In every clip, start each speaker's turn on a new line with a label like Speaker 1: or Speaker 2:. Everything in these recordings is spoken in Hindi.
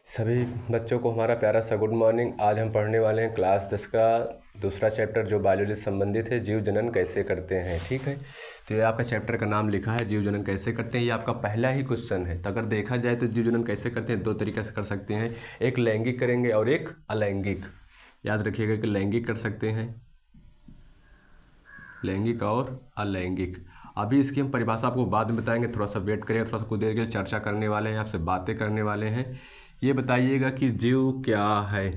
Speaker 1: सभी बच्चों को हमारा प्यारा सा गुड मॉर्निंग। आज हम पढ़ने वाले हैं क्लास 10 का दूसरा चैप्टर जो बायोलॉजी से संबंधित है, जीव जनन कैसे करते हैं। ठीक है, तो ये आपका चैप्टर का नाम लिखा है जीव जनन कैसे करते हैं। ये आपका पहला ही क्वेश्चन है। तो अगर देखा जाए तो जीव जनन कैसे करते हैं दो तरीके से कर सकते हैं, एक लैंगिक करेंगे और एक अलैंगिक। याद रखिएगा कि लैंगिक कर सकते हैं, लैंगिक और अलैंगिक। अभी इसकी हम परिभाषा आपको बाद में बताएंगे, थोड़ा सा वेट करिएगा, थोड़ा सा कुछ देर के लिए चर्चा करने वाले हैं, आपसे बातें करने वाले हैं। ये बताइएगा कि जीव क्या है।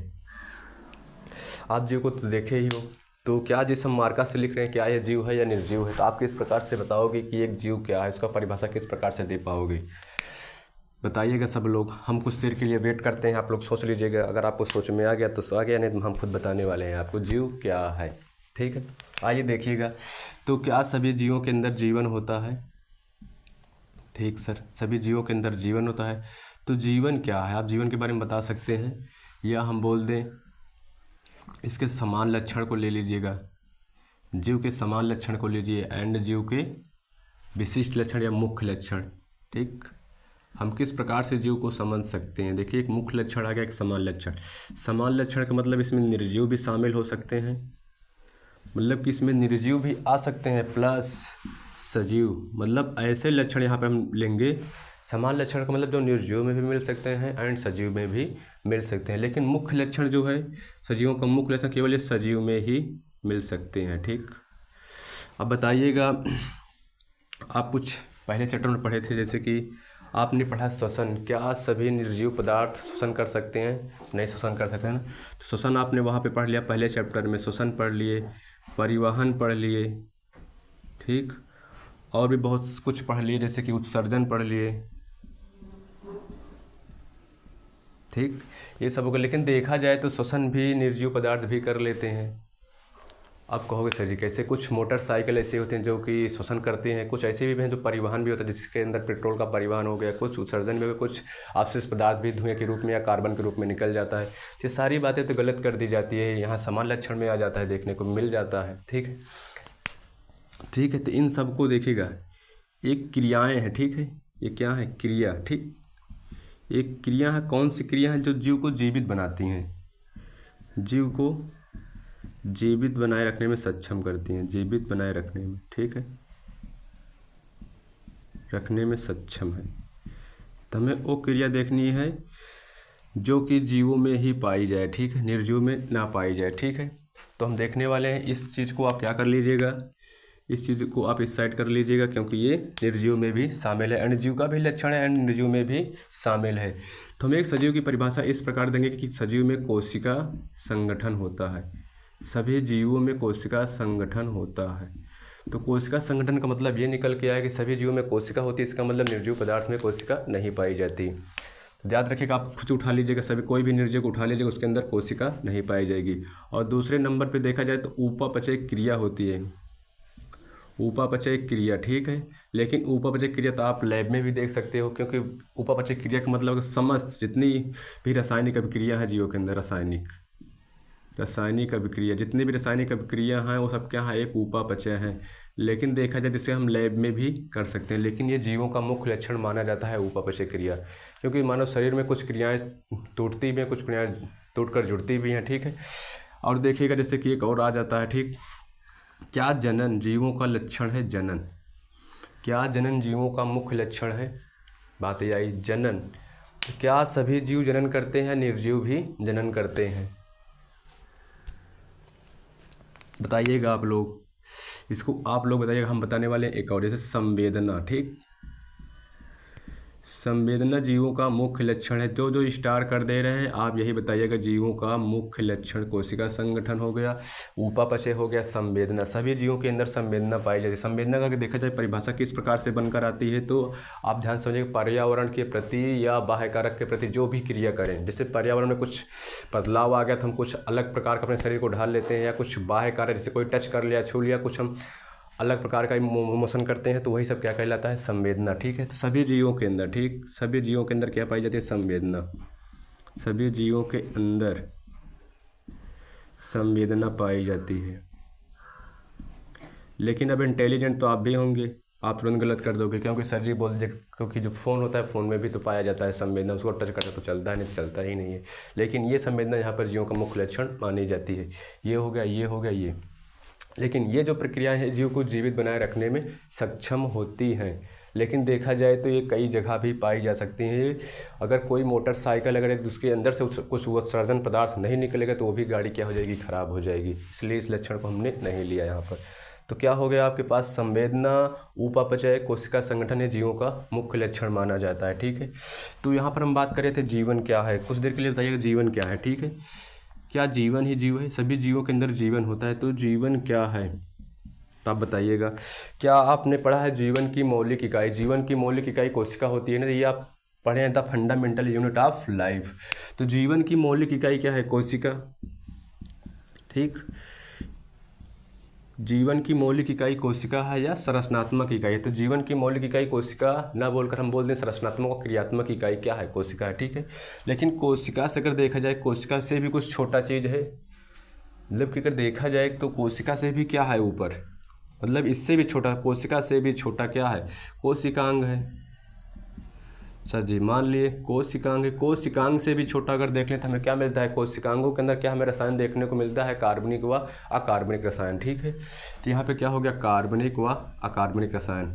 Speaker 1: आप जीव को तो देखे ही हो, तो क्या जिस हम मार्का से लिख रहे हैं क्या ये जीव है या निर्जीव है, तो आप किस प्रकार से बताओगे कि एक जीव क्या है, उसका परिभाषा किस प्रकार से दे पाओगे, बताइएगा सब लोग। हम कुछ देर के लिए वेट करते हैं, आप लोग सोच लीजिएगा। अगर आपको सोच में आ गया तो आ गया, नहीं तो हम खुद बताने वाले हैं आपको जीव क्या है। ठीक है, आइए देखिएगा। तो क्या सभी जीवों के अंदर जीवन होता है? ठीक सर, सभी जीवों के अंदर जीवन होता है। तो जीवन क्या है, आप जीवन के बारे में बता सकते हैं, या हम बोल दें इसके समान लक्षण को ले लीजिएगा। जीव के समान लक्षण को लीजिए एंड जीव के विशिष्ट लक्षण या मुख्य लक्षण। ठीक, हम किस प्रकार से जीव को समझ सकते हैं। देखिए, एक मुख्य लक्षण आ गया, एक समान लक्षण। समान लक्षण का मतलब इसमें निर्जीव भी शामिल हो सकते हैं, मतलब कि इसमें निर्जीव भी आ सकते हैं प्लस सजीव। मतलब ऐसे लक्षण यहाँ पे हम लेंगे। समान लक्षण का मतलब जो निर्जीव में भी मिल सकते हैं एंड सजीव में भी मिल सकते हैं, लेकिन मुख्य लक्षण जो है सजीवों का मुख्य लक्षण केवल ये सजीव में ही मिल सकते हैं। ठीक, अब बताइएगा, आप कुछ पहले चैप्टर में पढ़े थे, जैसे कि आपने पढ़ा श्वसन। क्या सभी निर्जीव पदार्थ श्वसन कर सकते हैं? नहीं श्वसन कर सकते हैं ना। तो श्वसन आपने वहाँ पे पढ़ लिया, पहले चैप्टर में श्वसन पढ़ लिए, परिवहन पढ़ लिए, ठीक, और भी बहुत कुछ पढ़ लिए, जैसे कि उत्सर्जन पढ़ लिए। ठीक, ये सब होगा। लेकिन देखा जाए तो श्वसन भी निर्जीव पदार्थ भी कर लेते हैं। आप कहोगे सर जी कैसे? कुछ मोटरसाइकिल ऐसे होते हैं जो कि श्वसन करते हैं, कुछ ऐसे भी हैं जो परिवहन भी होता है, जिसके अंदर पेट्रोल का परिवहन हो गया, कुछ उत्सर्जन भी हो गया, कुछ अपशिष्ट पदार्थ भी धुएं के रूप में या कार्बन के रूप में निकल जाता है। ये सारी बातें तो गलत कर दी जाती है, यहाँ समान लक्षण में आ जाता है, देखने को मिल जाता है। ठीक है, ठीक है, तो इन सब को देखिएगा, एक क्रियाएँ हैं। ठीक है, ये क्या है? क्रिया। ठीक, एक क्रिया है। कौन सी क्रिया है? जो जीव को जीवित बनाती हैं, जीव को जीवित बनाए रखने में सक्षम करती हैं, जीवित बनाए रखने में। ठीक है, रखने में सक्षम है। तो हमें वो क्रिया देखनी है जो कि जीवों में ही पाई जाए। ठीक है, निर्जीव में ना पाई जाए। ठीक है, तो हम देखने वाले हैं इस चीज़ को। आप क्या कर लीजिएगा, इस चीज़ को आप इस साइड कर लीजिएगा, क्योंकि ये निर्जीव में भी शामिल है, अणुजीव का भी लक्षण है एंड निर्जीव में भी शामिल है। तो हम एक सजीव की परिभाषा इस प्रकार देंगे कि सजीव में कोशिका संगठन होता है। सभी जीवों में कोशिका संगठन होता है। तो कोशिका संगठन का मतलब ये निकल के आया कि सभी जीवों में कोशिका होती है, इसका मतलब निर्जीव पदार्थ में कोशिका नहीं पाई जाती। तो याद रखिएगा, आप कुछ उठा लीजिएगा, सभी कोई भी निर्जीव को उठा लीजिएगा, उसके अंदर कोशिका नहीं पाई जाएगी। और दूसरे नंबर पर देखा जाए तो उपापचय क्रिया होती है, उपापचय क्रिया। ठीक है, लेकिन उपापचय क्रिया तो आप लैब में भी देख सकते हो, क्योंकि उपापचय क्रिया का मतलब समस्त जितनी भी रासायनिक अभिक्रिया है जीवों के अंदर, रासायनिक अभिक्रिया, जितनी भी रासायनिक अभिक्रिया हैं वो सब क्या है? एक उपापचय है। लेकिन देखा जाए जिसे हम लैब में भी कर सकते हैं, लेकिन ये जीवों का मुख्य लक्षण माना जाता है उपापचय क्रिया, क्योंकि मानव शरीर में कुछ क्रियाएं टूटती भी हैं, कुछ क्रियाएं टूटकर जुड़ती भी हैं। ठीक है, और देखिएगा जैसे कि एक और आ जाता है। ठीक, क्या जनन जीवों का लक्षण है? जनन, क्या जनन जीवों का मुख्य लक्षण है? बात ये आई, जनन। तो क्या सभी जीव जनन करते हैं? निर्जीव भी जनन करते हैं, बताइएगा आप लोग। इसको आप लोग बताइएगा, हम बताने वाले हैं एक और, जैसे संवेदना। ठीक, संवेदना जीवों का मुख्य लक्षण है। जो जो स्टार कर दे रहे हैं आप यही बताइएगा। जीवों का मुख्य लक्षण कोशिका संगठन हो गया, उपापचय हो गया, संवेदना। सभी जीवों के अंदर संवेदना पाई जाती है। संवेदना का देखा जाए परिभाषा किस प्रकार से बनकर आती है, तो आप ध्यान समझिए, पर्यावरण के प्रति या बाह्य कारक के प्रति जो भी क्रिया करें, जैसे पर्यावरण में कुछ बदलाव आ गया तो हम कुछ अलग प्रकार का अपने शरीर को ढाल लेते हैं, या कुछ बाह्य कार्य जैसे कोई टच कर लिया, छू लिया, कुछ हम अलग प्रकार का इमोशन करते हैं, तो वही सब क्या कहलाता है? संवेदना। ठीक है, तो सभी जीवों के अंदर, ठीक, सभी जीवों के अंदर क्या पाई जाती है? संवेदना। सभी जीवों के अंदर संवेदना पाई जाती है। लेकिन अब इंटेलिजेंट तो आप भी होंगे, आप तुरंत गलत कर दोगे, क्योंकि सर जी बोल दे, क्योंकि जो फ़ोन होता है फ़ोन में भी तो पाया जाता है संवेदना, उसको टच करता तो चलता है, नहीं चलता ही नहीं है। लेकिन ये संवेदना यहाँ पर जीवों का मुख्य लक्षण मानी जाती है। ये हो गया, ये हो गया, ये। लेकिन ये जो प्रक्रियाएं हैं जीव को जीवित बनाए रखने में सक्षम होती हैं। लेकिन देखा जाए तो ये कई जगह भी पाई जा सकती हैं। अगर कोई मोटरसाइकिल अगर उसके अंदर से कुछ उत्सर्जन पदार्थ नहीं निकलेगा तो वो भी गाड़ी क्या हो जाएगी, ख़राब हो जाएगी। इसलिए इस लक्षण को हमने नहीं लिया यहाँ पर। तो क्या हो गया आपके पास, संवेदना, उपापचय, कोशिका संगठन, ये जीवों का मुख्य लक्षण माना जाता है। ठीक है, तो यहाँ पर हम बात कर रहे थे जीवन क्या है। कुछ देर के लिए बताइएगा जीवन क्या है। ठीक है, क्या जीवन ही जीव है? सभी जीवों के अंदर जीवन होता है, तो जीवन क्या है तो आप बताइएगा। क्या आपने पढ़ा है जीवन की मौलिक इकाई? जीवन की मौलिक इकाई कोशिका होती है ना, ये आप पढ़े हैं, the fundamental unit of life. तो जीवन की मौलिक इकाई क्या है? कोशिका। ठीक, जीवन की मौलिक इकाई कोशिका है या संरचनात्मक इकाई है? तो जीवन की मौलिक इकाई कोशिका ना बोलकर हम बोल दें संरचनात्मक और क्रियात्मक इकाई क्या है, कोशिका है। ठीक है, लेकिन कोशिका से अगर देखा जाए, कोशिका से भी कुछ छोटा चीज़ है। मतलब कि अगर देखा जाए तो कोशिका से भी क्या है ऊपर, मतलब इससे भी छोटा, कोशिका से भी छोटा क्या है, कोशिकांग है। सर जी मान लिए कोशिकांग है। कोशिकांग से भी छोटा अगर देख लें तो हमें क्या मिलता है, कोशिकांगों के अंदर क्या हमें रसायन देखने को मिलता है, कार्बनिक व अकार्बनिक रसायन। ठीक है, तो यहाँ पे क्या हो गया, कार्बनिक व अकार्बनिक रसायन।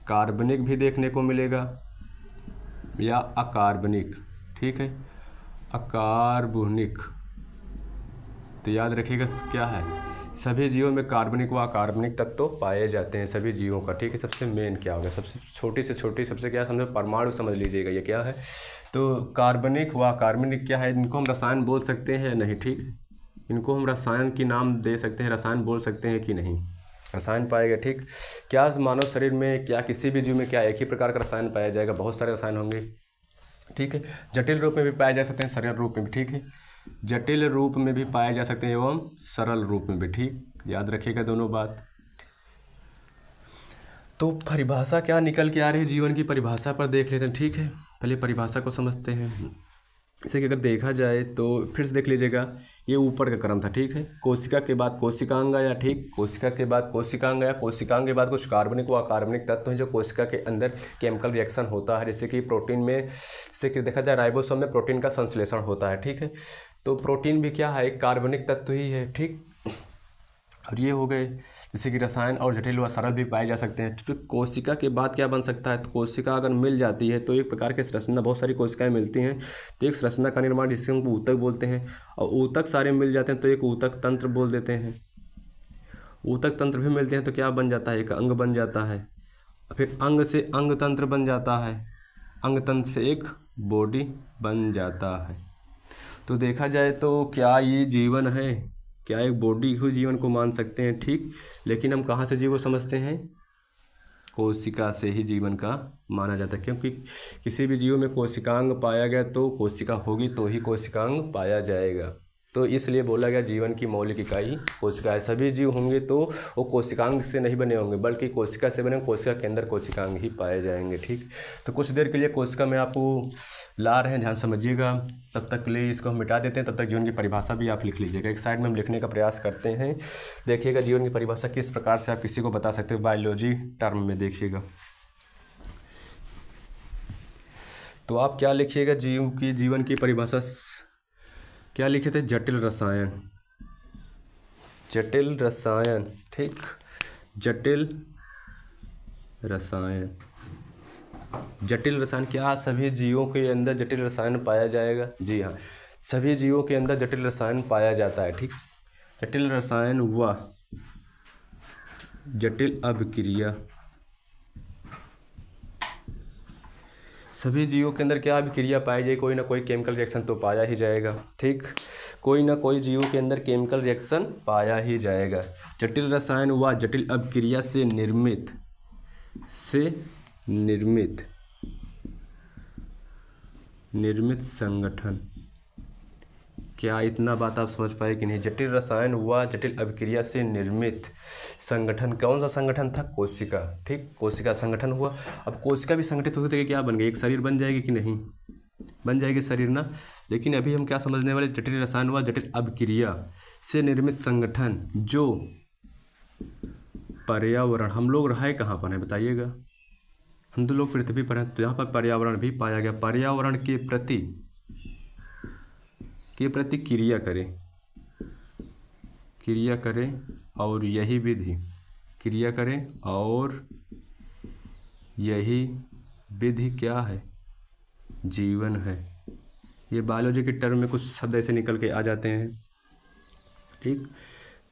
Speaker 1: कार्बनिक भी देखने को मिलेगा या अकार्बनिक। ठीक है, अकार्बनिक। तो याद रखिएगा क्या है, सभी जीवों में कार्बनिक व अकार्बनिक तत्व तो पाए जाते हैं सभी जीवों का। ठीक है, सबसे मेन क्या होगा, सबसे छोटी से छोटी, सबसे क्या समझो, परमाणु समझ लीजिएगा ये क्या है। तो कार्बनिक व अकार्बनिक क्या है, इनको हम रसायन बोल सकते हैं नहीं। ठीक, इनको हम रसायन की नाम दे सकते हैं, रसायन बोल सकते हैं कि नहीं, रसायन पाएगा। ठीक, क्या मानव शरीर में, क्या किसी भी जीव में क्या एक ही प्रकार का रसायन पाया जाएगा, बहुत सारे रसायन होंगे। ठीक है, जटिल रूप में भी पाए जा सकते हैं, सरल रूप में भी। ठीक है, जटिल रूप में भी पाए जा सकते हैं एवं सरल रूप में भी। ठीक, याद रखिएगा दोनों बात। तो परिभाषा क्या निकल के आ रही है, जीवन की परिभाषा पर देख लेते हैं। ठीक है, पहले परिभाषा को समझते हैं। जैसे कि अगर देखा जाए तो फिर से देख लीजिएगा, ये ऊपर का क्रम था। ठीक है, कोशिका के बाद कोशिकांग आया। ठीक, कोशिका के बाद कोशिकांग आया, कोशिकांग के बाद कुछ कार्बनिक व अकार्बनिक तत्व हैं जो कोशिका के अंदर केमिकल रिएक्शन होता है। जैसे कि प्रोटीन में से देखा जाए, राइबोसोम में प्रोटीन का संश्लेषण होता है। ठीक है, तो प्रोटीन भी क्या है, एक कार्बनिक तत्व ही है। ठीक, और ये हो गए जैसे कि रसायन, और जटिल व सरल भी पाए जा सकते हैं। तो कोशिका के बाद क्या बन सकता है, तो कोशिका अगर मिल जाती है तो एक प्रकार के संरचना, बहुत सारी कोशिकाएं मिलती हैं तो एक संरचना का निर्माण, जिससे हम ऊतक बोलते हैं। और ऊतक सारे मिल जाते हैं तो एक ऊतक तंत्र बोल देते हैं। ऊतक तंत्र भी मिलते हैं तो क्या बन जाता है, एक अंग बन जाता है। फिर अंग से अंग तंत्र बन जाता है, अंग तंत्र से एक बॉडी बन जाता है। तो देखा जाए तो क्या ये जीवन है, क्या एक बॉडी हुई जीवन को मान सकते हैं। ठीक, लेकिन हम कहाँ से जीव को समझते हैं, कोशिका से ही जीवन का माना जाता है। क्योंकि किसी भी जीव में कोशिकांग पाया गया तो कोशिका होगी तो ही कोशिकांग पाया जाएगा। तो इसलिए बोला गया जीवन की मौलिक इकाई कोशिका है। सभी जीव होंगे तो वो कोशिकांग से नहीं बने होंगे, बल्कि कोशिका से बने, कोशिका के अंदर कोशिकांग ही पाए जाएंगे। ठीक, तो कुछ देर के लिए कोशिका में आपको ला रहे हैं, ध्यान समझिएगा। तब तक के लिए इसको हम मिटा देते हैं, तब तक जीवन की परिभाषा भी आप लिख लीजिएगा। एक साइड में हम लिखने का प्रयास करते हैं। देखिएगा जीवन की परिभाषा किस प्रकार से आप किसी को बता सकते हो, बायोलॉजी टर्म में देखिएगा। तो आप क्या लिखिएगा, जीवन की परिभाषा क्या लिखे थे, जटिल रसायन। जटिल रसायन। ठीक, जटिल रसायन। जटिल रसायन, क्या सभी जीवों के अंदर जटिल रसायन पाया जाएगा? जी हाँ, सभी जीवों के अंदर जटिल रसायन पाया जाता है। ठीक, जटिल रसायन हुआ जटिल अभिक्रिया। सभी जीवों के अंदर क्या अभिक्रिया पाई जाएगी, कोई ना कोई केमिकल रिएक्शन तो पाया ही जाएगा। ठीक, कोई ना कोई जीवों के अंदर केमिकल रिएक्शन पाया ही जाएगा। जटिल रसायन हुआ जटिल अभिक्रिया से निर्मित संगठन। क्या इतना बात आप समझ पाए कि नहीं? जटिल रसायन हुआ जटिल अभिक्रिया से निर्मित संगठन। कौन सा संगठन था? कोशिका। ठीक, कोशिका संगठन हुआ। अब कोशिका भी संगठित होते क्या बन गई, एक शरीर बन जाएगी कि नहीं, बन जाएगी शरीर ना। लेकिन अभी हम क्या समझने वाले, जटिल रसायन हुआ जटिल अभिक्रिया से निर्मित संगठन जो पर्यावरण, हम लोग रहे कहाँ पर हैं बताइएगा? हम तो लोग पृथ्वी पर हैं, तो यहाँ पर पर्यावरण भी पाया गया। पर्यावरण के प्रति क्रिया करें और यही विधि, क्रिया करें और यही विधि क्या है? जीवन है। ये बायोलॉजी के टर्म में कुछ शब्द ऐसे निकल के आ जाते हैं, ठीक।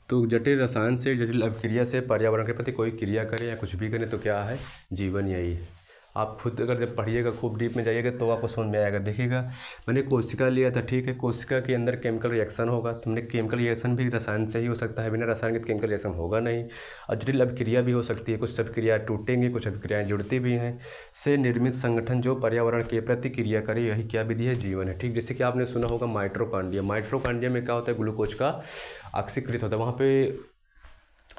Speaker 1: तो जटिल रसायन से, जटिल अभिक्रिया से पर्यावरण के प्रति कोई क्रिया करें या कुछ भी करें तो क्या है? जीवन, यही है। आप खुद अगर जब पढ़िएगा, खूब डीप में जाइएगा तो आपको समझ में आएगा। देखिएगा, मैंने कोशिका लिया था, ठीक है। कोशिका के अंदर केमिकल रिएक्शन होगा, तो हमने केमिकल रिएक्शन भी रसायन से ही हो सकता है, बिना रसायन के केमिकल रिएक्शन होगा नहीं। और जटिल अभिक्रिया भी हो सकती है, कुछ अभिक्रियाएँ टूटेंगी, कुछ अभिक्रियाएँ जुड़ती भी हैं। से निर्मित संगठन जो पर्यावरण के प्रति क्रिया करे, यही क्या विधि है? जीवन है, ठीक। जैसे कि आपने सुना होगा माइटोकॉन्ड्रिया। माइटोकॉन्ड्रिया में क्या होता है? ग्लूकोज का ऑक्सीकृत होता है, वहाँ पे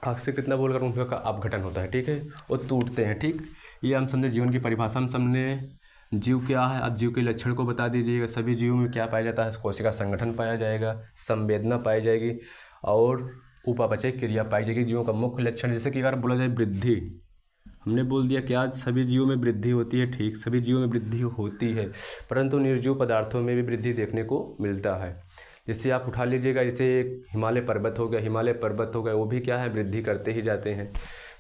Speaker 1: ऑक्सीकृत कितना बोलकर उनका अपघटन होता है, ठीक है। वो टूटते हैं, ठीक। ये हम समझे जीवन की परिभाषा में समझने। जीव क्या है? अब जीव के लक्षण को बता दीजिएगा। सभी जीवों में क्या पाया जाता है? कोशिका संगठन पाया जाएगा, संवेदना पाई जाएगी और उपापचय क्रिया पाई जाएगी। जीवों का मुख्य लक्षण, जैसे कि अगर बोला जाए वृद्धि, हमने बोल दिया क्या सभी जीवों में वृद्धि होती है, ठीक। सभी जीवों में वृद्धि होती है, परंतु निर्जीव पदार्थों में भी वृद्धि देखने को मिलता है। जैसे आप उठा लीजिएगा, जैसे हिमालय पर्वत हो गया, वो भी क्या है? वृद्धि करते ही जाते हैं।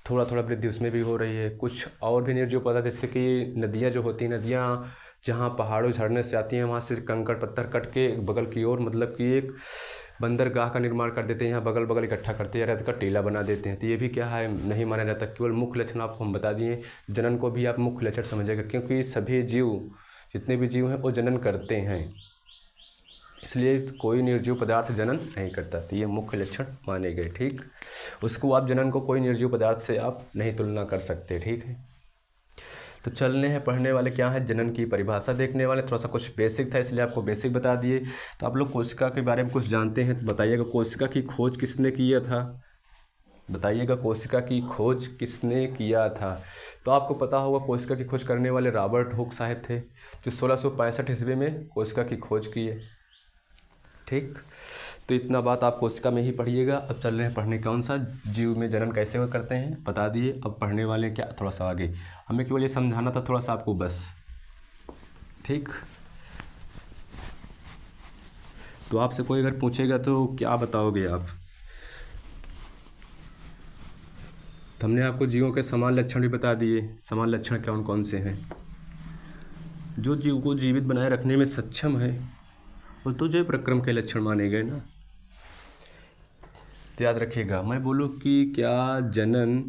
Speaker 1: थोड़ा थोड़ा वृद्धि उसमें भी हो रही है। कुछ और भी निर्जीव पदार्थ, जैसे कि नदियाँ जो होती हैं, नदियाँ जहाँ पहाड़ों झरने से आती हैं, वहाँ से कंकड़ पत्थर कट के बगल की ओर, मतलब कि एक बंदरगाह का निर्माण कर देते हैं, यहाँ बगल बगल इकट्ठा करते हैं, रेत का टीला बना देते हैं। तो ये भी क्या है? नहीं माना जाता। केवल मुख्य लक्षण आपको हम बता दिए। जनन को भी आप मुख्य लक्षण समझिएगा, क्योंकि सभी जीव, जितने भी जीव हैं, वो जनन करते हैं, इसलिए कोई निर्जीव पदार्थ जनन नहीं करता। तो ये मुख्य लक्षण माने गए, ठीक। उसको आप जनन को कोई निर्जीव पदार्थ से आप नहीं तुलना कर सकते, ठीक है। तो चलने हैं पढ़ने वाले क्या है? जनन की परिभाषा देखने वाले। थोड़ा सा कुछ बेसिक था, इसलिए आपको बेसिक बता दिए। तो आप लोग कोशिका के बारे में कुछ जानते हैं तो बताइएगा, कोशिका की खोज किसने किया था? बताइएगा, कोशिका की खोज किसने किया था? तो आपको पता होगा, कोशिका की खोज करने वाले रॉबर्ट हुक साहब थे, जो 1665 ईस्वी में कोशिका की खोज किए, ठीक। तो इतना बात आप कोशिका में ही पढ़िएगा। अब चल रहे हैं पढ़ने कौन सा? जीव में जनन कैसे करते हैं बता दिए। अब पढ़ने वाले क्या, थोड़ा सा आगे, हमें केवल ये समझाना था थोड़ा सा आपको, बस, ठीक। तो आपसे कोई अगर पूछेगा तो क्या बताओगे आप? तो हमने आपको जीवों के समान लक्षण भी बता दिए। समान लक्षण कौन कौन से हैं? जो जीव को जीवित बनाए रखने में सक्षम है, वो तो जैव प्रक्रम के लक्षण माने गए ना। तो याद रखिएगा, मैं बोलूँ कि क्या जनन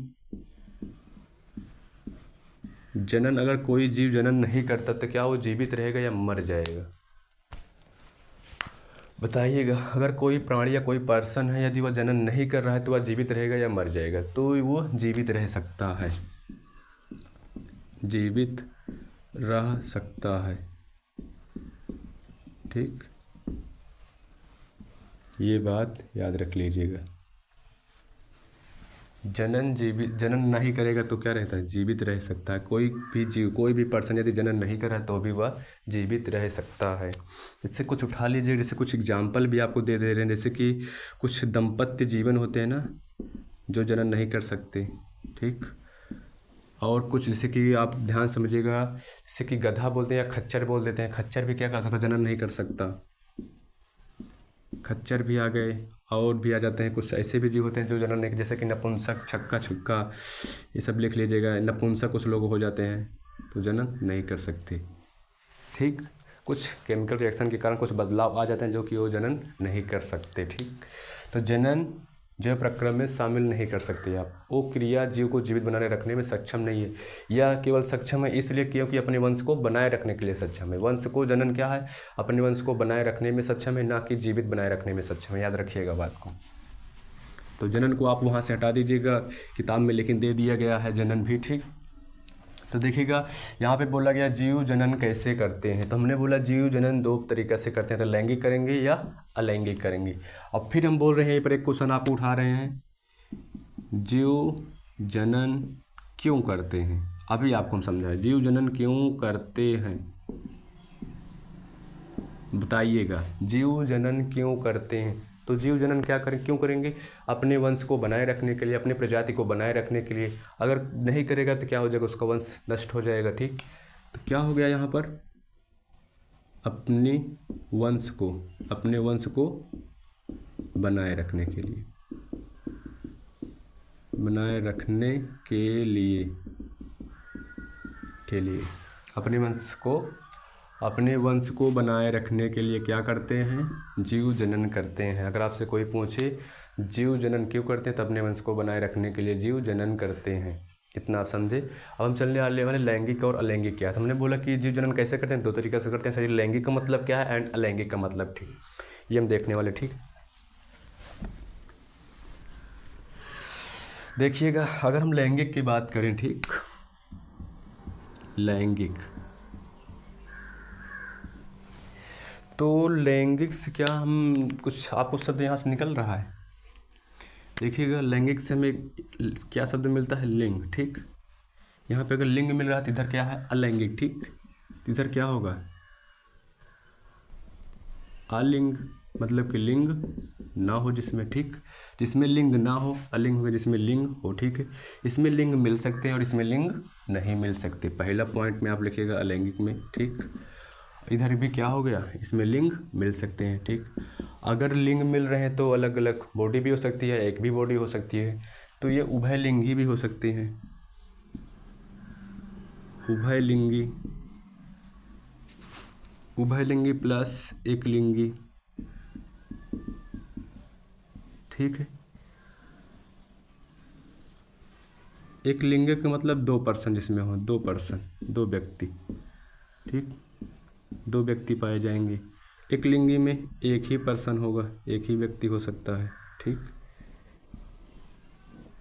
Speaker 1: अगर कोई जीव जनन नहीं करता तो क्या वो जीवित रहेगा या मर जाएगा? बताइएगा। अगर कोई प्राणी या कोई पर्सन है, यदि वह जनन नहीं कर रहा है तो वह जीवित रहेगा या मर जाएगा? तो वो जीवित रह सकता है, जीवित रह सकता है, ठीक। ये बात याद रख लीजिएगा। जनन नहीं करेगा तो क्या रहता है? जीवित रह सकता है। कोई भी जीव, कोई भी पर्सन यदि जनन नहीं कर रहा है तो भी वह जीवित रह सकता है। इससे कुछ उठा लीजिए, जैसे कुछ एग्जाम्पल भी आपको दे रहे हैं। जैसे कि कुछ दंपत्य जीवन होते हैं ना, जो जनन नहीं कर सकते, ठीक। और कुछ जैसे कि आप ध्यान समझिएगा, जैसे कि गधा बोलते हैं या खच्चर बोल देते हैं। खच्चर भी क्या कर सकता? जनन नहीं कर सकता। खच्चर भी आ गए, और भी आ जाते हैं। कुछ ऐसे भी जीव होते हैं जो जनन नहीं, जैसे कि नपुंसक, छक्का, छुक्का, ये सब लिख लीजिएगा। नपुंसक कुछ लोग हो जाते हैं तो जनन नहीं कर सकते, ठीक। कुछ केमिकल रिएक्शन के कारण कुछ बदलाव आ जाते हैं जो कि वो जनन नहीं कर सकते, ठीक। तो जनन जैव प्रक्रम में शामिल नहीं कर सकते आप। वो क्रिया जीव को जीवित बनाने रखने में सक्षम नहीं है, या केवल सक्षम है इसलिए क्योंकि अपने वंश को बनाए रखने के लिए सक्षम है। वंश को, जनन क्या है? अपने वंश को बनाए रखने में सक्षम है, ना कि जीवित बनाए रखने में सक्षम है। याद रखिएगा बात को। तो जनन को आप वहाँ से हटा दीजिएगा, किताब में लेकिन दे दिया गया है जनन भी, ठीक। तो देखिएगा, यहाँ पे बोला गया जीव जनन कैसे करते हैं। तो हमने बोला जीव जनन दो तरीक़े से करते हैं, तो लैंगिक करेंगे या अलैंगिक करेंगे। और फिर हम बोल रहे हैं, यहीं पर एक क्वेश्चन आप उठा रहे हैं, जीव जनन क्यों करते हैं। अभी आपको हम समझाएं जीव जनन क्यों करते हैं, बताइएगा। जीव जनन क्यों करते हैं? तो जीव जनन क्या करें, क्यों करेंगे? अपने वंश को बनाए रखने के लिए, अपनी प्रजाति को बनाए रखने के लिए। अगर नहीं करेगा तो क्या हो जाएगा, उसका वंश नष्ट हो जाएगा। ठीक, तो क्या हो गया यहाँ पर, अपने वंश को बनाए रखने के लिए, अपने वंश को बनाए रखने के लिए क्या करते हैं, जीव जनन करते हैं। अगर आपसे कोई पूछे जीव जनन क्यों करते हैं, तो अपने वंश को बनाए रखने के लिए जीव जनन करते हैं। इतना आप समझे। अब हम चलने वाले लैंगिक और अलैंगिक क्या है। तो हमने बोला कि जीव जनन कैसे करते हैं, दो तरीके से करते हैं। सही, लैंगिक का मतलब क्या है एंड अलैंगिक का मतलब, ठीक, ये हम देखने वाले। ठीक, देखिएगा, अगर हम लैंगिक की बात करें, ठीक, लैंगिक, तो लैंगिक से क्या हम कुछ आपको शब्द यहाँ से निकल रहा है। देखिएगा, लैंगिक से हमें क्या शब्द मिलता है, लिंग। ठीक, यहाँ पे अगर लिंग मिल रहा है तो इधर क्या है, अलैंगिक। ठीक, तो इधर क्या होगा, अलिंग, मतलब कि लिंग ना हो जिसमें। ठीक, जिसमें लिंग ना हो, अलिंग हो जिसमें लिंग हो। ठीक है, इसमें लिंग मिल सकते हैं और इसमें लिंग नहीं मिल सकते। पहला पॉइंट में आप लिखिएगा अलैंगिक में। ठीक, इधर भी क्या हो गया, इसमें लिंग मिल सकते हैं। ठीक, अगर लिंग मिल रहे हैं तो अलग अलग बॉडी भी हो सकती है, एक भी बॉडी हो सकती है, तो ये उभयलिंगी भी हो सकते हैं, उभयलिंगी प्लस एक लिंगी। ठीक है, एक लिंग का मतलब 2 पर्सन जिसमें हो, 2 पर्सन, 2 व्यक्ति। ठीक, 2 व्यक्ति पाए जाएंगे। एक लिंगी में एक ही पर्सन होगा, एक ही व्यक्ति हो सकता है। ठीक,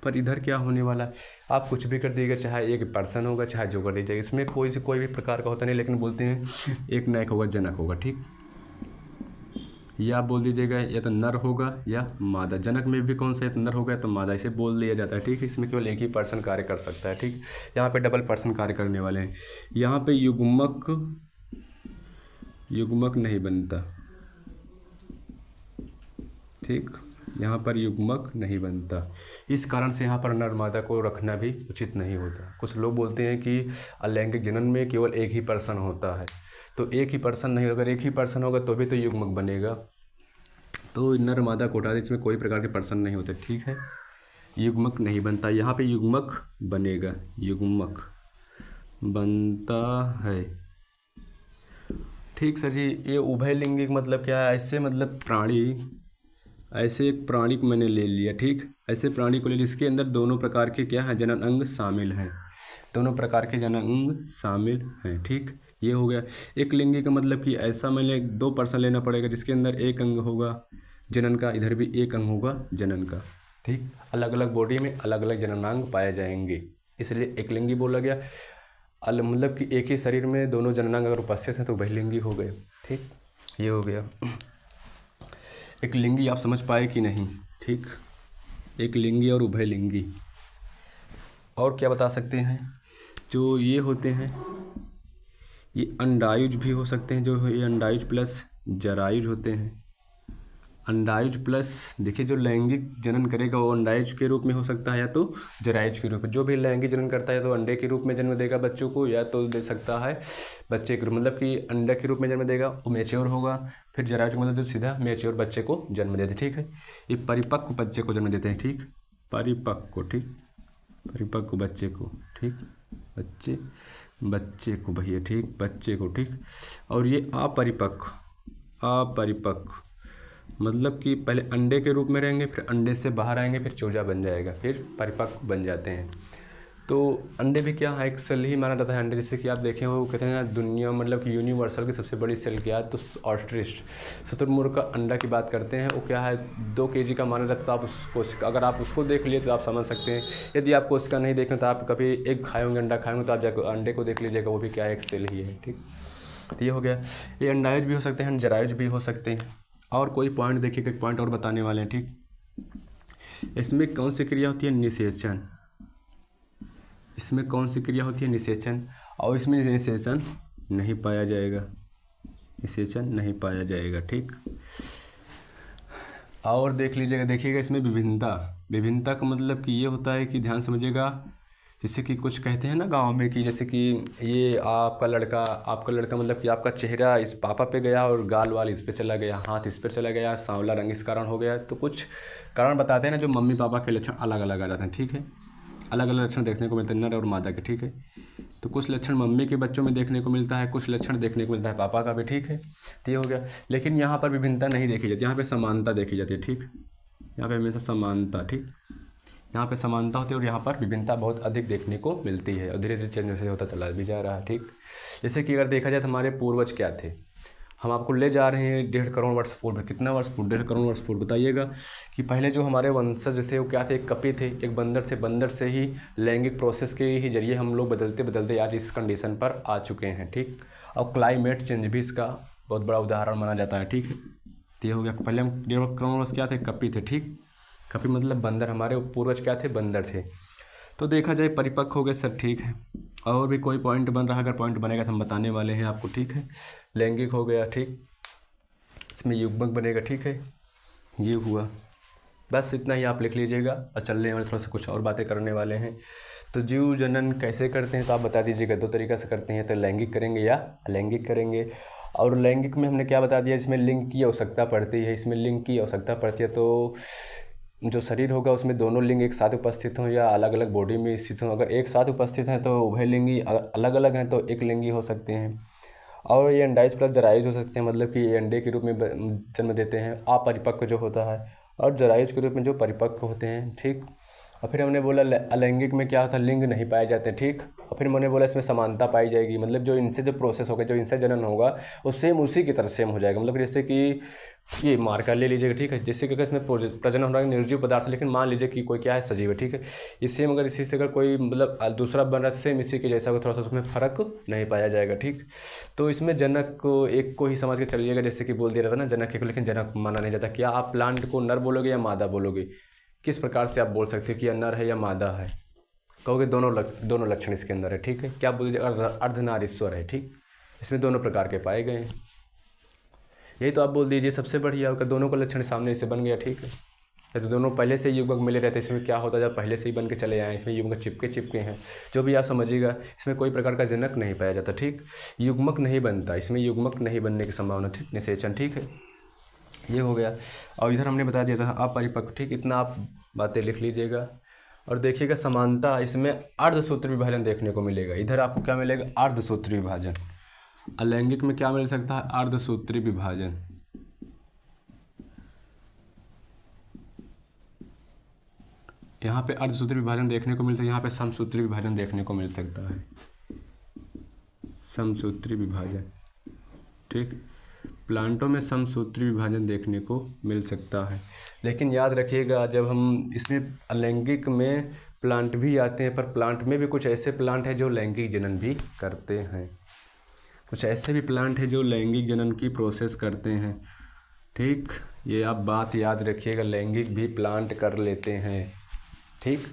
Speaker 1: पर इधर क्या होने वाला है, आप कुछ भी कर दीजिएगा, चाहे एक पर्सन होगा चाहे जो कर दीजिएगा, इसमें कोई भी प्रकार का होता नहीं। लेकिन बोलते हैं एक नायक होगा, जनक होगा। ठीक, या बोल दीजिएगा या तो नर होगा या मादा। जनक में भी कौन सा, या तो नर होगा या तो मादा, इसे बोल दिया जाता है। ठीक, इसमें केवल एक ही पर्सन कार्य कर सकता है। ठीक, यहाँ पे डबल पर्सन कार्य करने वाले हैं। यहाँ पे युग्मक नहीं बनता। ठीक, यहाँ पर युग्मक नहीं बनता। इस कारण से यहाँ पर नर मादा को रखना भी उचित नहीं होता। कुछ लोग बोलते हैं कि अलैंगिक जनन में केवल एक ही पर्सन होता है, तो एक ही पर्सन नहीं, अगर एक ही पर्सन होगा तो भी तो युग्मक बनेगा। तो नर मादा को हटा दें, इसमें कोई प्रकार के पर्सन नहीं होते। ठीक है, युग्मक नहीं बनता। यहाँ पे युग्मक बनेगा, युग्मक बनता है। ठीक सर जी, ये उभयलिंगी मतलब क्या है, ऐसे मतलब ऐसे एक प्राणी को मैंने ले लिया। ठीक, ऐसे प्राणी को ले लिया, इसके अंदर दोनों प्रकार के क्या है, जनन अंग शामिल हैं, दोनों प्रकार के जनन अंग शामिल हैं। ठीक, ये हो गया। एक लिंगी का मतलब कि ऐसा मैंने 2 पर्सन लेना पड़ेगा जिसके अंदर एक अंग होगा जनन का, इधर भी एक अंग होगा जनन का। ठीक, अलग अलग बॉडी में अलग अलग जननांग पाए जाएंगे, इसलिए एक लिंगी बोला गया। मतलब कि एक ही शरीर में दोनों जननांग अगर उपस्थित हैं तो उभयलिंगी हो गए। ठीक, ये हो गया। एक लिंगी आप समझ पाए कि नहीं। ठीक, एक लिंगी और उभयलिंगी। और क्या बता सकते हैं, जो ये होते हैं ये अंडायुज भी हो सकते हैं, जो ये अंडायुज प्लस जरायुज होते हैं। अंडायुज प्लस, देखिए जो लैंगिक जनन करेगा वो अंडायुज के रूप में हो सकता है या तो जरायुज के रूप में। जो भी लैंगिक जनन करता है तो अंडे के रूप में जन्म देगा बच्चों को, या तो दे सकता है बच्चे के रूप, मतलब कि अंडे के रूप में जन्म देगा, वो मैच्योर होगा। फिर जरायुज मतलब जो सीधा मैच्योर बच्चे को जन्म देते। ठीक है, ये परिपक्व बच्चे को जन्म देते हैं। ठीक, परिपक्व, ठीक, परिपक्व बच्चे को। ठीक, बच्चे को भैया, ठीक, बच्चे को। ठीक, और ये अपरिपक्व मतलब कि पहले अंडे के रूप में रहेंगे, फिर अंडे से बाहर आएंगे, फिर चूजा बन जाएगा, फिर परिपक्व बन जाते हैं। तो अंडे भी क्या है, एक सेल ही माना जाता है अंडे। जैसे कि आप देखें हो, कहते हैं ना दुनिया मतलब कि यूनिवर्सल की सबसे बड़ी सेल क्या है, तो ऑस्ट्रिच शुतुरमुर्ग का अंडा की बात करते हैं। वो क्या है 2 kg का माना जाता है। तो आप उसको अगर आप उसको देख लिए तो आप समझ सकते हैं। यदि आपको उसका नहीं देखें तो आप कभी एग खाए होंगे, अंडा खाए होंगे, तो आप जाकर अंडे को देख लीजिएगा, वो भी क्या है, एक सेल ही है। ठीक, तो ये हो गया। ये अंडायुज भी हो सकते हैं, जरायुज भी हो सकते हैं। और कोई पॉइंट देखिए, एक पॉइंट और बताने वाले हैं। ठीक, इसमें कौन सी क्रिया होती है, निषेचन। इसमें कौन सी क्रिया होती है, निषेचन। और इसमें निषेचन नहीं पाया जाएगा, निषेचन नहीं पाया जाएगा। ठीक, और देख लीजिएगा, देखिएगा इसमें विभिन्नता। विभिन्नता का मतलब कि ये होता है कि ध्यान समझिएगा, जैसे कि कुछ कहते हैं ना गांव में कि जैसे कि ये आपका लड़का मतलब कि आपका चेहरा इस पापा पे गया और गाल वाल इस पे चला गया, हाथ इस पे चला गया, सांवला रंग इस कारण हो गया। तो कुछ कारण बताते हैं ना जो मम्मी पापा के लक्षण अलग अलग आ जाते हैं, ठीक है। अलग अलग लक्षण देखने को मिलते हैं नर और मादा के, ठीक है। तो कुछ लक्षण मम्मी के बच्चों में देखने को मिलता है, कुछ लक्षण देखने को मिलता है पापा का भी, ठीक है। तो ये हो गया। लेकिन यहाँ पर विभिन्नता नहीं देखी जाती, यहाँ पे समानता देखी जाती है, ठीक। यहाँ पे हमेशा समानता, ठीक। यहाँ पे समानता होती है और यहाँ पर विभिन्नता बहुत अधिक देखने को मिलती है और धीरे धीरे चेंज जैसे होता चला भी जा रहा है, ठीक। जैसे कि अगर देखा जाए तो हमारे पूर्वज क्या थे, हम आपको ले जा रहे हैं 1.5 करोड़ वर्ष पूर्व। कितना वर्ष पूर्व? 1.5 करोड़ वर्ष पूर्व। बताइएगा कि पहले जो हमारे वंशज थे वो क्या थे? एक कपि थे, एक बंदर थे। बंदर से ही लैंगिक प्रोसेस के ही जरिए हम लोग बदलते बदलते आज इस कंडीशन पर आ चुके हैं, ठीक। और क्लाइमेट चेंज भी इसका बहुत बड़ा उदाहरण माना जाता है, ठीक है। तो ये हो गया। पहले हम 1.5 करोड़ वर्ष क्या थे? कपि थे, ठीक। कपि मतलब बंदर, हमारे पूर्वज क्या थे? बंदर थे। तो देखा जाए परिपक्व हो गए सर, ठीक है। और भी कोई पॉइंट बन रहा, अगर पॉइंट बनेगा तो हम बताने वाले हैं आपको, ठीक है। लैंगिक हो गया, ठीक। इसमें युग्मक बनेगा, ठीक है। ये हुआ, बस इतना ही आप लिख लीजिएगा और चलने वाले थोड़ा सा कुछ और बातें करने वाले हैं। तो जीव जनन कैसे करते हैं तो आप बता दीजिएगा। 2 तरीक़ा से करते हैं, तो लैंगिक करेंगे या अलैंगिक करेंगे। और लैंगिक में हमने क्या बता दिया, इसमें लिंग की आवश्यकता पड़ती है। इसमें लिंग की आवश्यकता पड़ती है तो जो शरीर होगा उसमें दोनों लिंग एक साथ उपस्थित हों या अलग अलग बॉडी में स्थित हों। अगर एक साथ उपस्थित हैं तो उभयलिंगी, अलग अलग हैं तो एक लिंगी हो सकते हैं। और ये अंडाइज प्लस जरायुज हो सकते हैं, मतलब कि ये अंडे के रूप में जन्म देते हैं, अपरिपक्व जो होता है, और जरायुज के रूप में जो परिपक्व होते हैं, ठीक। और फिर हमने बोला अलैंगिक में क्या होता है? लिंग नहीं पाए जाते, ठीक। और फिर मैंने बोला इसमें समानता पाई जाएगी, मतलब जो इनसे जो प्रोसेस होगा, जो इनसे जनन होगा वो सेम उसी की तरह सेम हो जाएगा। मतलब जैसे कि ये मार्कर ले लीजिएगा, ठीक है। जैसे कि अगर इसमें प्रजनन हो रहा है निर्जीव पदार्थ, लेकिन मान लीजिए कि कोई क्या है? सजीव है, ठीक है। इस सेम अगर इसी से अगर कोई मतलब दूसरा बन रहा है सेम इसी के जैसा, थोड़ा सा उसमें फ़र्क नहीं पाया जाएगा, ठीक। तो इसमें जनक को एक को ही समझ के चलिएगा, जैसे कि बोल दिया रहता ना जनक एक, लेकिन जनक माना नहीं जाता। क्या आप प्लांट को नर बोलोगे या मादा बोलोगे? किस प्रकार से आप बोल सकते हो कि यह नर है या मादा है? कहोगे दोनों लक्षण इसके अंदर है, ठीक है। क्या बोल दीजिए? अर्धनारीश्वर है, ठीक। इसमें दोनों प्रकार के पाए गए हैं, यही तो आप बोल दीजिए। सबसे बढ़िया होगा दोनों का लक्षण सामने से बन गया, ठीक है। तो दोनों पहले से युग्मक मिले रहते, इसमें क्या होता है जब पहले से ही बन के चले आए, इसमें युग्मक चिपके हैं, जो भी आप समझिएगा। इसमें कोई प्रकार का जनक नहीं पाया जाता, ठीक। युग्मक नहीं बनता, इसमें युग्मक नहीं बनने की संभावना, ठीक। निषेचन, ठीक है। ये हो गया। और इधर हमने बता दिया था अपरिपक्व, ठीक। इतना आप बातें लिख लीजिएगा। और देखिएगा समानता, इसमें अर्धसूत्र विभाजन देखने को मिलेगा। इधर आपको क्या मिलेगा? अर्धसूत्री विभाजन। अलैंगिक में क्या मिल सकता है? अर्धसूत्री विभाजन। यहाँ पे अर्धसूत्री विभाजन देखने को मिलता है, यहाँ पे समसूत्री विभाजन देखने को मिल सकता है। समसूत्री विभाजन, ठीक। प्लांटों में समसूत्री विभाजन देखने को मिल सकता है। लेकिन याद रखिएगा जब हम इसमें अलैंगिक में प्लांट भी आते हैं, पर प्लांट में भी कुछ ऐसे प्लांट हैं जो लैंगिक जनन भी करते हैं। कुछ ऐसे भी प्लांट हैं जो लैंगिक जनन की प्रोसेस करते हैं, ठीक। ये आप बात याद रखिएगा, लैंगिक भी प्लांट कर लेते हैं, ठीक।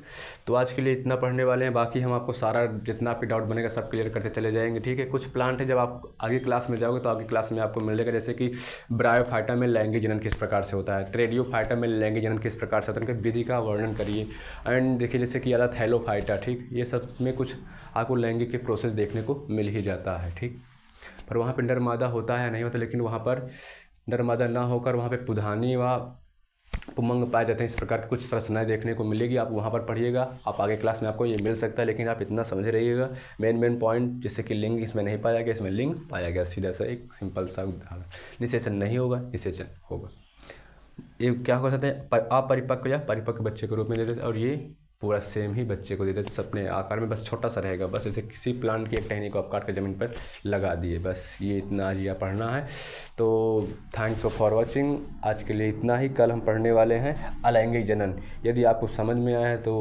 Speaker 1: तो आज के लिए इतना पढ़ने वाले हैं, बाकी हम आपको सारा जितना भी डाउट बनेगा सब क्लियर करते चले जाएंगे, ठीक है। कुछ प्लांट है जब आप आगे क्लास में जाओगे तो आगे क्लास में आपको मिलेगा, जैसे कि ब्रायोफाइटा में लैंगिक जनन किस प्रकार से होता है, ट्रेडियोफाइटा में लैंगिक जनन किस प्रकार से होता है, उनके विधि का वर्णन करिए। एंड देखिए जैसे कि आता थैलोफाइटा, ठीक। ये सब में कुछ आपको लैंगिक के प्रोसेस देखने को मिल ही जाता है, ठीक। पर वहाँ पर नर मादा होता है नहीं होता, लेकिन वहाँ पर नर मादा ना होकर वहाँ पर पुधानी व पुमंग पाए जाते हैं। इस प्रकार की कुछ संरचनाएं देखने को मिलेगी, आप वहाँ पर पढ़िएगा। आप आगे क्लास में आपको ये मिल सकता है, लेकिन आप इतना समझ रहिएगा मेन पॉइंट, जैसे कि लिंग इसमें नहीं पाया गया, इसमें लिंग पाया गया। सीधा सा एक सिंपल सा उदाहरण। निषेचन नहीं होगा, निषेचन होगा। ये क्या हो सकता है? अपरिपक्व या परिपक्व बच्चे के रूप में दे देते, और ये पूरा सेम ही बच्चे को दे देते अपने आकार में, बस छोटा सा रहेगा। बस ऐसे किसी प्लांट की एक टहनी को आप काट कर ज़मीन पर लगा दिए, बस ये इतना आज यह पढ़ना है। तो थैंक्स फॉर वॉचिंग। आज के लिए इतना ही। कल हम पढ़ने वाले हैं अलैंगिक जनन। यदि आपको समझ में आया है तो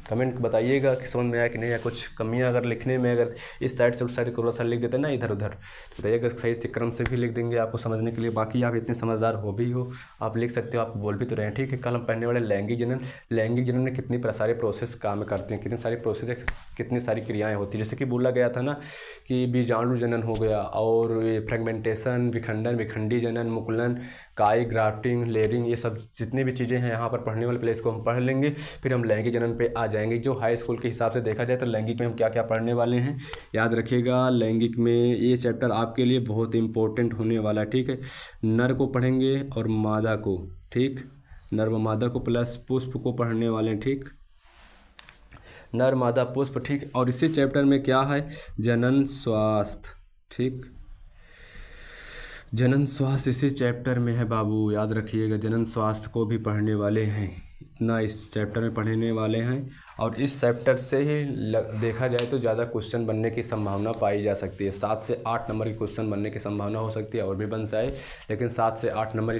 Speaker 1: कमेंट बताइएगा कि समझ में आया कि नहीं, या कुछ कमियां अगर लिखने में अगर इस साइड से उस साइड थोड़ा सा लिख देते हैं ना इधर उधर, तो बताइएगा सही से क्रम से भी लिख देंगे आपको समझने के लिए। बाकी आप इतने समझदार हो भी हो, आप लिख सकते हो, आप बोल भी तो रहे हैं, ठीक है। कल हम पढ़ने वाले लैंगिक जनन। लैंगिक जनन में कितनी सारे प्रोसेस काम करते हैं, कितनी सारी प्रोसेस, कितनी सारी क्रियाएँ होती हैं। जैसे कि बोला गया था ना कि बीजाणु जनन हो गया, और फ्रेगमेंटेशन, विखंडन, विखंडी जनन, मुकुलन, काई, ग्राफ्टिंग, लेयरिंग, ये सब जितनी भी चीज़ें हैं यहाँ पर पढ़ने वाले, पहले इसको हम पढ़ लेंगे, फिर हम लैंगिक जनन पे आ जाएंगे। जो हाई स्कूल के हिसाब से देखा जाए तो लैंगिक में हम क्या क्या पढ़ने वाले हैं याद रखिएगा। लैंगिक में ये चैप्टर आपके लिए बहुत इंपॉर्टेंट होने वाला है, ठीक है। नर को पढ़ेंगे और मादा को, ठीक, नर व मादा को प्लस पुष्प को पढ़ने वाले हैं, ठीक, नर मादा पुष्प, ठीक। और इसी चैप्टर में क्या है, जनन स्वास्थ्य, ठीक, जनन स्वास्थ्य इसी चैप्टर में है बाबू, याद रखिएगा। जनन स्वास्थ्य को भी पढ़ने वाले हैं, इतना इस चैप्टर में पढ़ने वाले हैं। और इस चैप्टर से ही देखा जाए तो ज़्यादा क्वेश्चन बनने की संभावना पाई जा सकती है। 7 से 8 नंबर की क्वेश्चन बनने की संभावना हो सकती है, और भी बन जाए, लेकिन 7 से 8 नंबर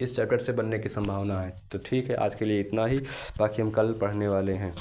Speaker 1: इस चैप्टर से बनने की संभावना है। तो ठीक है, आज के लिए इतना ही, बाकी हम कल पढ़ने वाले हैं।